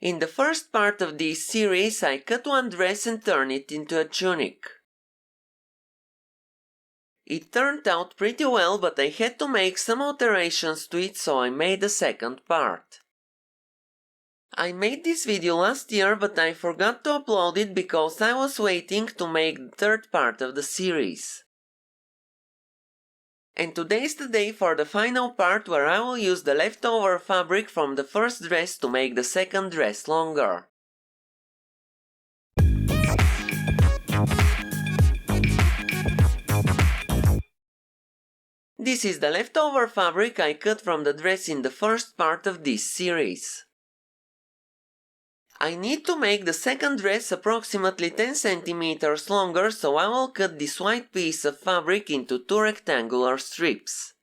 In the first part of this series, I cut one dress and turned it into a tunic. It turned out pretty well, but I had to make some alterations to it, so I made a second part. I made this video last year, but I forgot to upload it because I was waiting to make the third part of the series. And today's the day for the final part, where I will use the leftover fabric from the first dress to make the second dress longer. This is the leftover fabric I cut from the dress in the first part of this series. I need to make the second dress approximately 10 cm longer, so I will cut this white piece of fabric into two rectangular strips.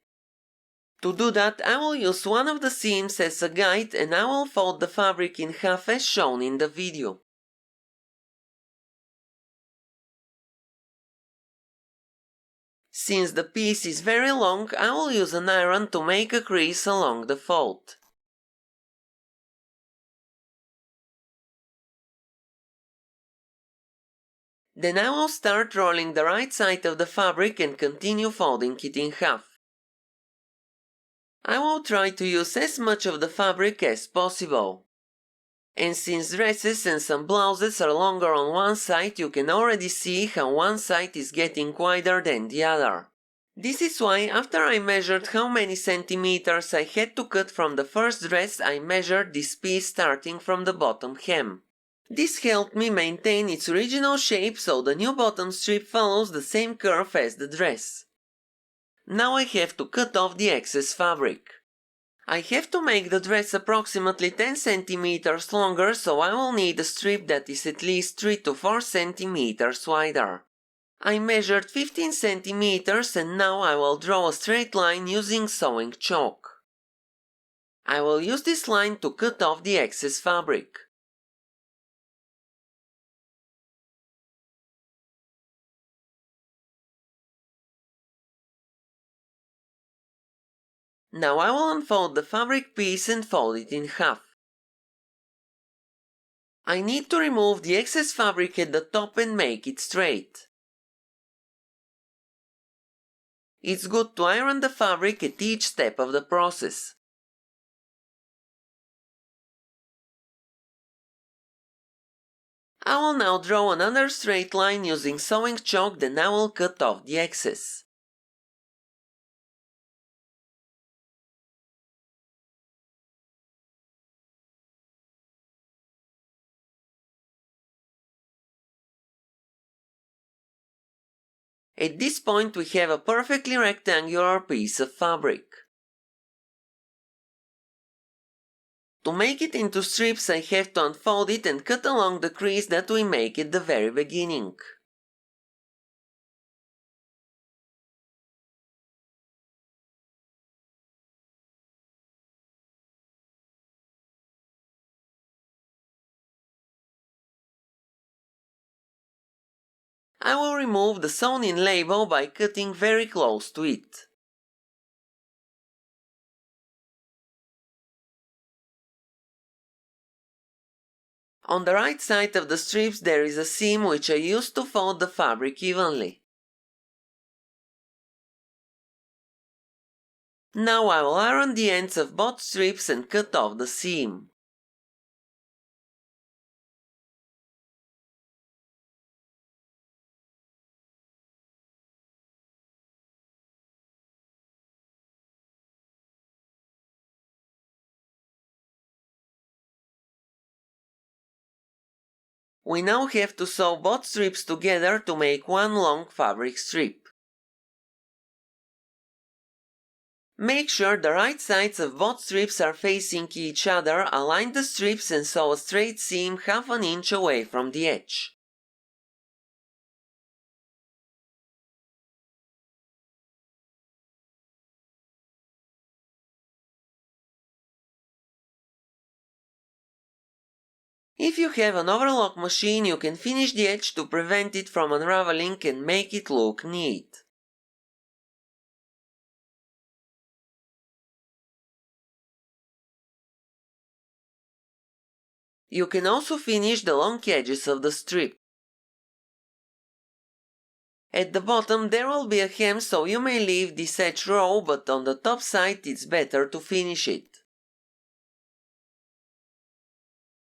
To do that, I will use one of the seams as a guide and I will fold the fabric in half as shown in the video. Since the piece is very long, I will use an iron to make a crease along the fold. Then I will start rolling the right side of the fabric and continue folding it in half. I will try to use as much of the fabric as possible. And since dresses and some blouses are longer on one side, you can already see how one side is getting wider than the other. This is why, after I measured how many centimeters I had to cut from the first dress, I measured this piece starting from the bottom hem. This helped me maintain its original shape, so the new bottom strip follows the same curve as the dress. Now I have to cut off the excess fabric. I have to make the dress approximately 10 cm longer, so I will need a strip that is at least 3 to 4 cm wider. I measured 15 cm and now I will draw a straight line using sewing chalk. I will use this line to cut off the excess fabric. Now I will unfold the fabric piece and fold it in half. I need to remove the excess fabric at the top and make it straight. It's good to iron the fabric at each step of the process. I will now draw another straight line using sewing chalk, then I will cut off the excess. At this point we have a perfectly rectangular piece of fabric. To make it into strips, I have to unfold it and cut along the crease that we make at the very beginning. I will remove the sewn-in label by cutting very close to it. On the right side of the strips there is a seam which I used to fold the fabric evenly. Now I will iron the ends of both strips and cut off the seam. We now have to sew both strips together to make one long fabric strip. Make sure the right sides of both strips are facing each other, align the strips and sew a straight seam half an inch away from the edge. If you have an overlock machine, you can finish the edge to prevent it from unraveling and make it look neat. You can also finish the long edges of the strip. At the bottom there will be a hem, so you may leave this edge raw, but on the top side it's better to finish it.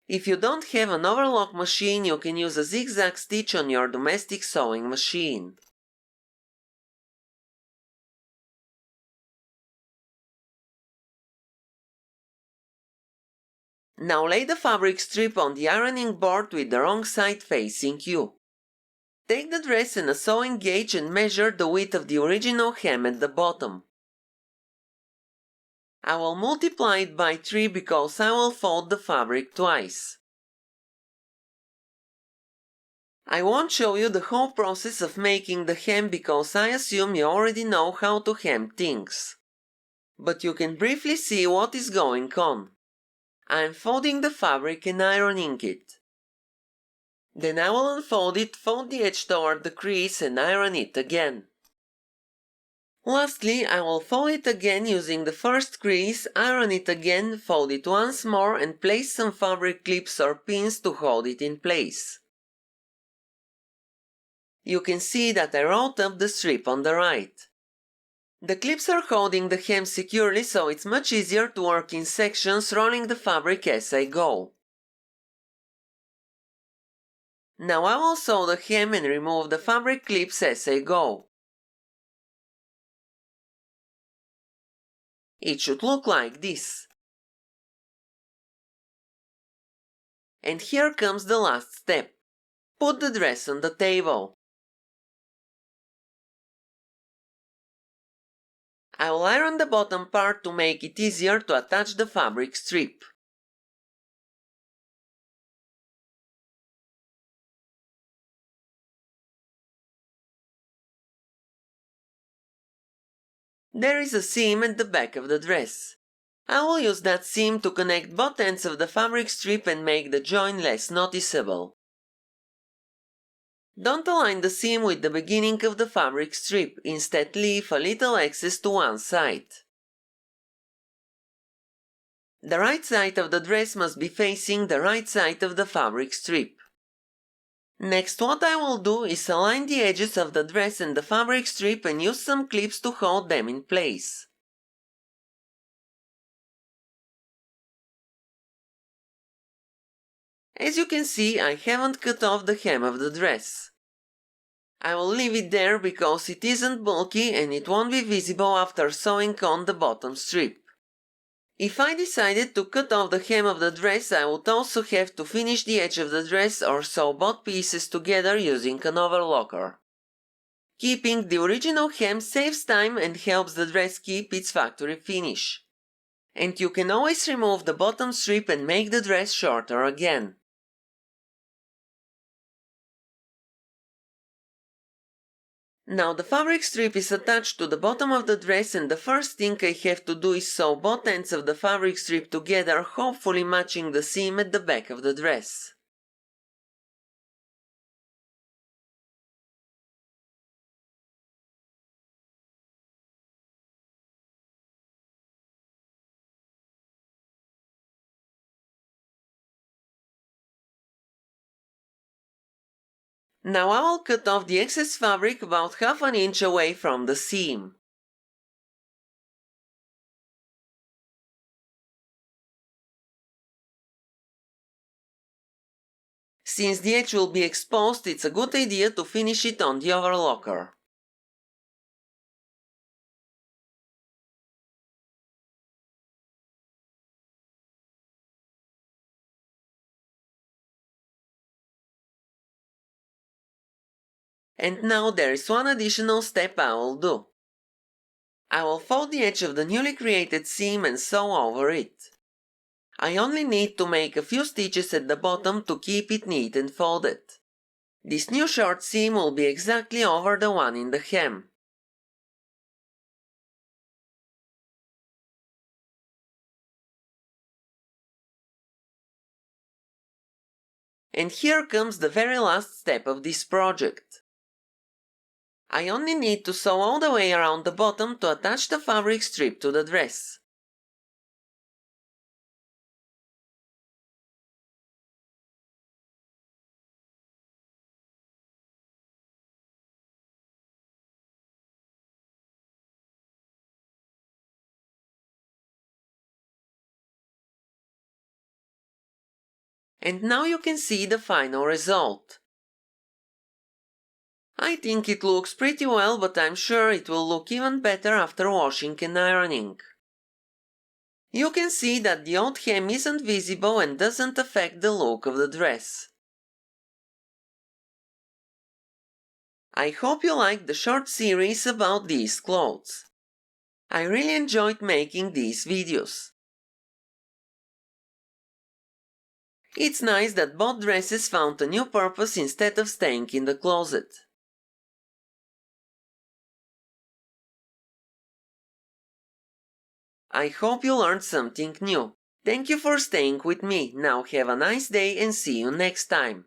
If you don't have an overlock machine, you can use a zigzag stitch on your domestic sewing machine. Now lay the fabric strip on the ironing board with the wrong side facing you. Take the dress and a sewing gauge and measure the width of the original hem at the bottom. I will multiply it by 3 because I will fold the fabric twice. I won't show you the whole process of making the hem because I assume you already know how to hem things. But you can briefly see what is going on. I am folding the fabric and ironing it. Then I will unfold it, fold the edge toward the crease and iron it again. Lastly, I will fold it again using the first crease, iron it again, fold it once more and place some fabric clips or pins to hold it in place. You can see that I rolled up the strip on the right. The clips are holding the hem securely, so it's much easier to work in sections, rolling the fabric as I go. Now I will sew the hem and remove the fabric clips as I go. It should look like this. And here comes the last step. Put the dress on the table. I will iron the bottom part to make it easier to attach the fabric strip. There is a seam at the back of the dress. I will use that seam to connect both ends of the fabric strip and make the join less noticeable. Don't align the seam with the beginning of the fabric strip, instead leave a little excess to one side. The right side of the dress must be facing the right side of the fabric strip. Next, what I will do is align the edges of the dress and the fabric strip and use some clips to hold them in place. As you can see, I haven't cut off the hem of the dress. I will leave it there because it isn't bulky and it won't be visible after sewing on the bottom strip. If I decided to cut off the hem of the dress, I would also have to finish the edge of the dress or sew both pieces together using an overlocker. Keeping the original hem saves time and helps the dress keep its factory finish. And you can always remove the bottom strip and make the dress shorter again. Now the fabric strip is attached to the bottom of the dress and the first thing I have to do is sew both ends of the fabric strip together, hopefully matching the seam at the back of the dress. Now I will cut off the excess fabric about half an inch away from the seam. Since the edge will be exposed, it's a good idea to finish it on the overlocker. And now there is one additional step I will do. I will fold the edge of the newly created seam and sew over it. I only need to make a few stitches at the bottom to keep it neat and folded. This new short seam will be exactly over the one in the hem. And here comes the very last step of this project. I only need to sew all the way around the bottom to attach the fabric strip to the dress. And now you can see the final result. I think it looks pretty well, but I'm sure it will look even better after washing and ironing. You can see that the old hem isn't visible and doesn't affect the look of the dress. I hope you liked the short series about these clothes. I really enjoyed making these videos. It's nice that both dresses found a new purpose instead of staying in the closet. I hope you learned something new. Thank you for staying with me. Now have a nice day and see you next time.